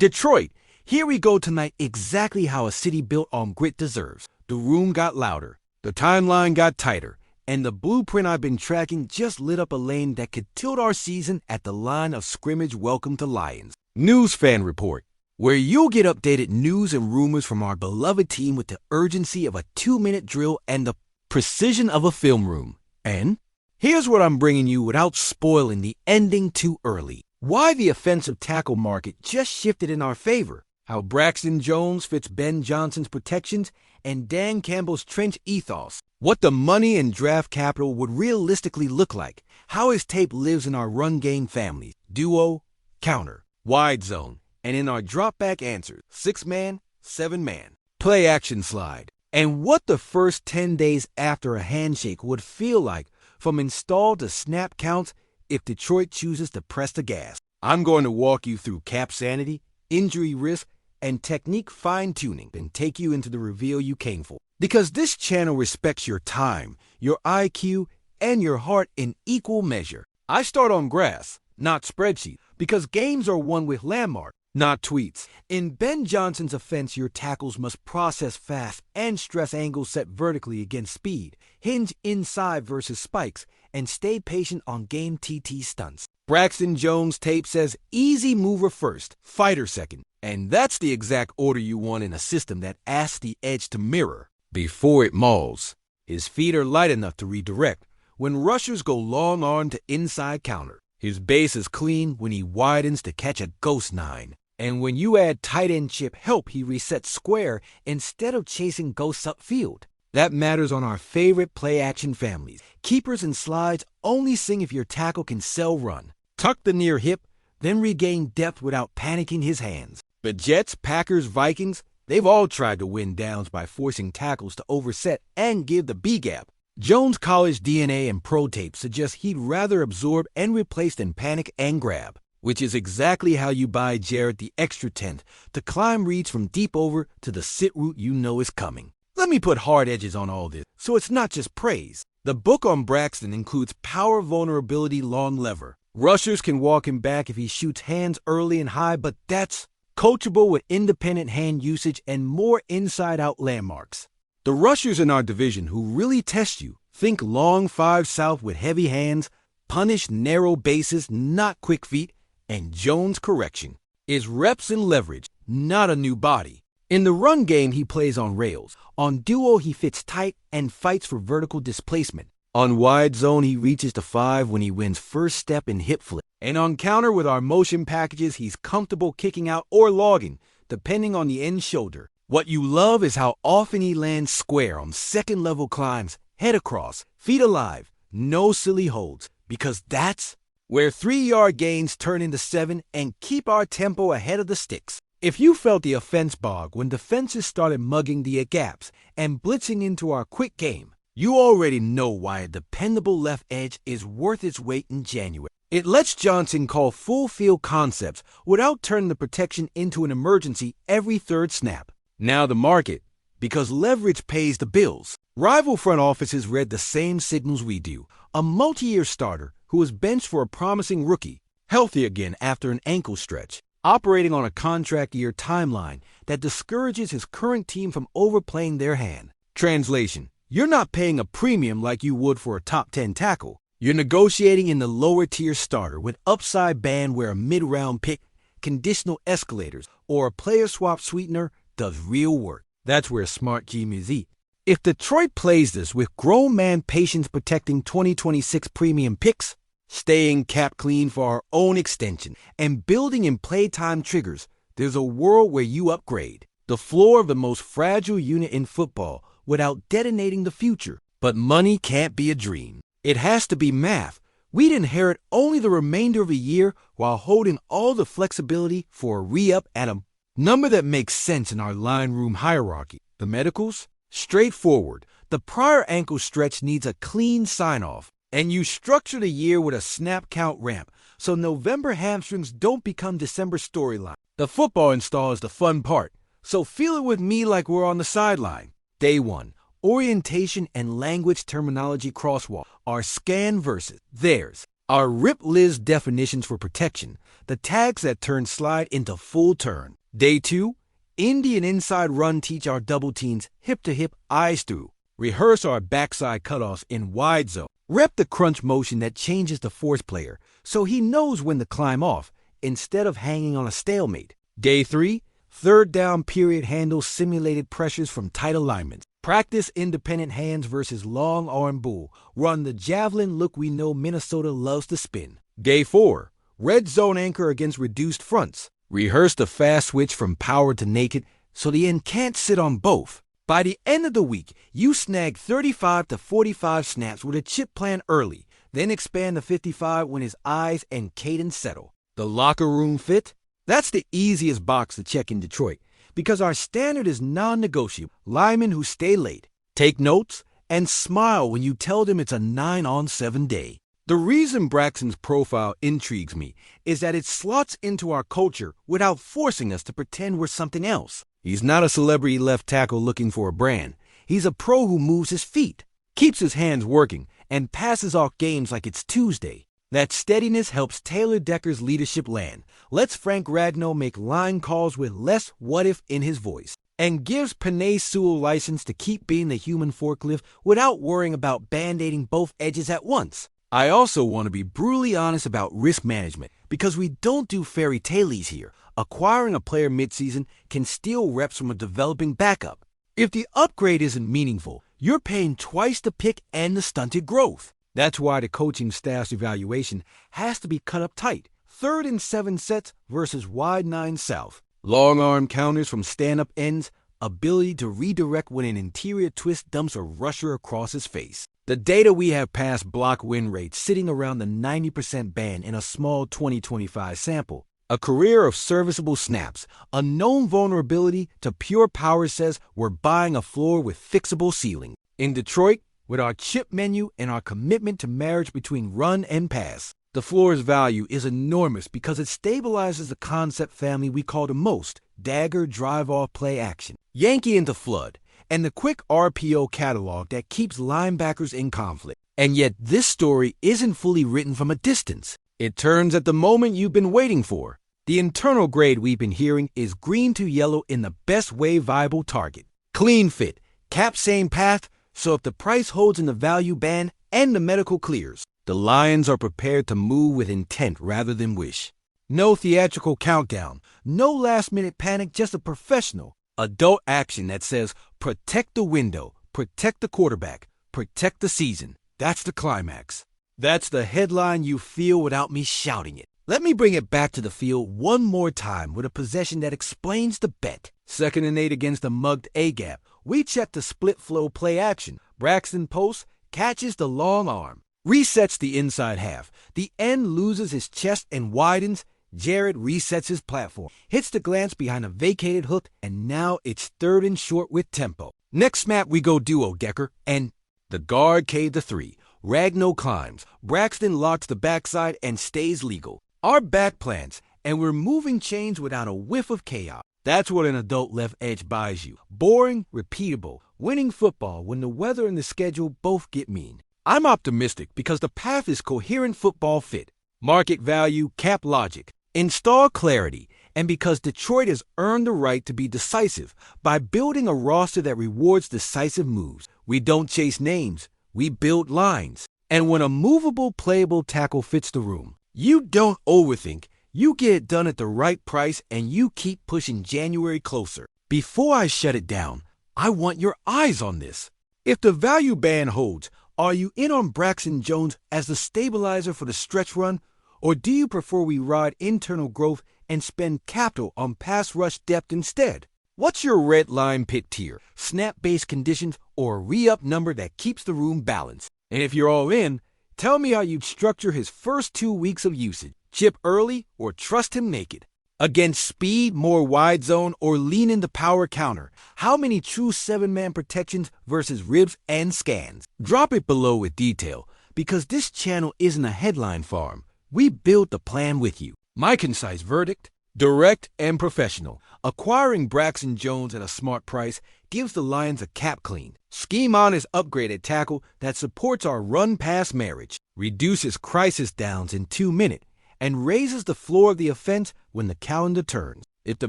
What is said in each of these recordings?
Detroit, here we go tonight exactly how a city built on grit deserves. The room got louder, the timeline got tighter, and the blueprint I've been tracking just lit up a lane that could tilt our season at the line of scrimmage. Welcome to Lions News Fan Report, where you'll get updated news and rumors from our beloved team with the urgency of a 2-minute drill and the precision of a film room. And here's what I'm bringing you without spoiling the ending too early. Why the offensive tackle market just shifted in our favor. How Braxton Jones fits Ben Johnson's protections and Dan Campbell's trench ethos. What the money and draft capital would realistically look like. How his tape lives in our run game families. Duo, counter, wide zone, and in our drop back answers. 6-man, 7-man, play action slide. And what the first 10 days after a handshake would feel like from install to snap counts if Detroit chooses to press the gas. I'm going to walk you through cap sanity, injury risk, and technique fine-tuning, and take you into the reveal you came for. Because this channel respects your time, your IQ, and your heart in equal measure. I start on grass, not spreadsheet, because games are won with landmarks, not tweets. In Ben Johnson's offense, your tackles must process fast and stress angles set vertically against speed, hinge inside versus spikes, and stay patient on game TT stunts. Braxton Jones' tape says easy mover first, fighter second. And that's the exact order you want in a system that asks the edge to mirror before it mauls. His feet are light enough to redirect when rushers go long on to inside counter. His base is clean when he widens to catch a ghost 9. And when you add tight end chip help, he resets square instead of chasing ghosts upfield. That matters on our favorite play action families. Keepers and slides only sing if your tackle can sell run. Tuck the near hip, then regain depth without panicking his hands. The Jets, Packers, Vikings, they've all tried to win downs by forcing tackles to overset and give the B-gap. Jones' college DNA and pro tape suggest he'd rather absorb and replace than panic and grab, which is exactly how you buy Jared the extra tenth to climb reads from deep over to the sit route you know is coming. Let me put hard edges on all this, so it's not just praise. The book on Braxton includes power, vulnerability, long lever. Rushers can walk him back if he shoots hands early and high, but that's coachable with independent hand usage and more inside-out landmarks. The rushers in our division who really test you, think long 5 south with heavy hands, punish narrow bases, not quick feet, and Jones' correction is reps and leverage, not a new body. In the run game, he plays on rails. On duo, he fits tight and fights for vertical displacement. On wide zone, he reaches to 5 when he wins first step and hip flip. And on counter with our motion packages, he's comfortable kicking out or logging, depending on the end shoulder. What you love is how often he lands square on second-level climbs, head across, feet alive, no silly holds, because that's where 3-yard gains turn into 7 and keep our tempo ahead of the sticks. If you felt the offense bog when defenses started mugging the gaps and blitzing into our quick game, you already know why a dependable left edge is worth its weight in January. It lets Johnson call full field concepts without turning the protection into an emergency every third snap. Now the market, because leverage pays the bills. Rival front offices read the same signals we do. A multi-year starter who was benched for a promising rookie, healthy again after an ankle stretch, operating on a contract year timeline that discourages his current team from overplaying their hand. Translation: you're not paying a premium like you would for a top 10 tackle. You're negotiating in the lower tier starter with upside band where a mid-round pick, conditional escalators, or a player swap sweetener does real work. That's where smart GM is eat. If Detroit plays this with grown man patience protecting 2026 premium picks, staying cap clean for our own extension, and building in playtime triggers, there's a world where you upgrade. The floor of the most fragile unit in football without detonating the future. But money can't be a dream. It has to be math. We'd inherit only the remainder of a year while holding all the flexibility for a re-up at a number that makes sense in our line room hierarchy. The medicals? Straightforward. The prior ankle stretch needs a clean sign-off. And you structure the year with a snap count ramp, so November hamstrings don't become December storyline. The football install is the fun part, so feel it with me like we're on the sideline. Day 1. Orientation and language terminology crosswalk are scan versus theirs. Our Rip Liz definitions for protection, the tags that turn slide into full turn. Day 2, Indian inside run teach our double teams hip to hip, eyes through. Rehearse our backside cutoffs in wide zone. Rep the crunch motion that changes the force player so he knows when to climb off instead of hanging on a stalemate. Day 3, third down period handles simulated pressures from tight alignments. Practice independent hands versus long arm bull. Run the javelin look we know Minnesota loves to spin. Day 4, red zone anchor against reduced fronts. Rehearse the fast switch from power to naked so the end can't sit on both. By the end of the week, you snag 35 to 45 snaps with a chip plan early, then expand to 55 when his eyes and cadence settle. The locker room fit? That's the easiest box to check in Detroit because our standard is non-negotiable. Linemen who stay late, take notes, and smile when you tell them it's a 9-on-7 day. The reason Braxton's profile intrigues me is that it slots into our culture without forcing us to pretend we're something else. He's not a celebrity left tackle looking for a brand. He's a pro who moves his feet, keeps his hands working, and passes off games like it's Tuesday. That steadiness helps Taylor Decker's leadership land, lets Frank Ragnow make line calls with less what-if in his voice, and gives Penei Sewell license to keep being the human forklift without worrying about band-aiding both edges at once. I also want to be brutally honest about risk management because we don't do fairy tales here. Acquiring a player midseason can steal reps from a developing backup. If the upgrade isn't meaningful, you're paying twice the pick and the stunted growth. That's why the coaching staff's evaluation has to be cut up tight. 3rd and 7 sets versus wide 9 south. Long arm counters from stand-up ends, ability to redirect when an interior twist dumps a rusher across his face. The data we have past block win rates sitting around the 90% band in a small 2025 sample. A career of serviceable snaps, a known vulnerability to pure power says we're buying a floor with fixable ceiling. In Detroit, with our chip menu and our commitment to marriage between run and pass, the floor's value is enormous because it stabilizes the concept family we call the most, dagger drive-off play action, Yankee into flood, and the quick RPO catalog that keeps linebackers in conflict. And yet this story isn't fully written from a distance. It turns at the moment you've been waiting for. The internal grade we've been hearing is green to yellow in the best way viable target. Clean fit, cap same path, so if the price holds in the value band and the medical clears, the Lions are prepared to move with intent rather than wish. No theatrical countdown, no last-minute panic, just a professional, adult action that says protect the window, protect the quarterback, protect the season. That's the climax. That's the headline you feel without me shouting it. Let me bring it back to the field one more time with a possession that explains the bet. 2nd and 8 against the mugged A-gap. We check the split flow play action. Braxton posts, catches the long arm, resets the inside half. The end loses his chest and widens. Jared resets his platform, hits the glance behind a vacated hook, and now it's 3rd and short with tempo. Next snap we go duo Decker, and the guard caved the 3. Ragnow climbs. Braxton locks the backside and stays legal. Our back plans, and we're moving chains without a whiff of chaos. That's what an adult left edge buys you. Boring, repeatable, winning football when the weather and the schedule both get mean. I'm optimistic because the path is coherent football fit. Market value, cap logic. Install clarity. And because Detroit has earned the right to be decisive by building a roster that rewards decisive moves. We don't chase names. We build lines. And when a movable, playable tackle fits the room, you don't overthink. You get it done at the right price, and you keep pushing January closer. Before I shut it down, I want your eyes on this. If the value band holds, are you in on Braxton Jones as the stabilizer for the stretch run, or do you prefer we ride internal growth and spend capital on pass rush depth instead? What's your red line pit tier, snap-based conditions, or a re-up number that keeps the room balanced? And if you're all in, tell me how you'd structure his first 2 weeks of usage. Chip early or trust him naked. Against speed, more wide zone, or lean into power counter. How many true 7-man protections versus ribs and scans? Drop it below with detail, because this channel isn't a headline farm. We build the plan with you. My concise verdict: Direct and professional. Acquiring Braxton Jones at a smart price gives the Lions a cap clean, scheme-honest upgraded tackle that supports our run-pass marriage, reduces crisis downs in 2 minutes, and raises the floor of the offense when the calendar turns. If the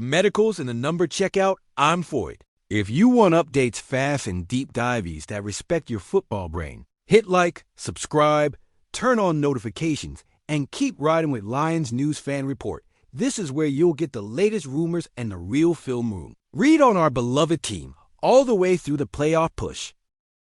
medicals and the number check out, I'm for it. If you want updates fast and deep dives that respect your football brain, hit like, subscribe, turn on notifications, and keep riding with Lions News Fan Report. This is where you'll get the latest rumors and the real film room. Read on our beloved team all the way through the playoff push.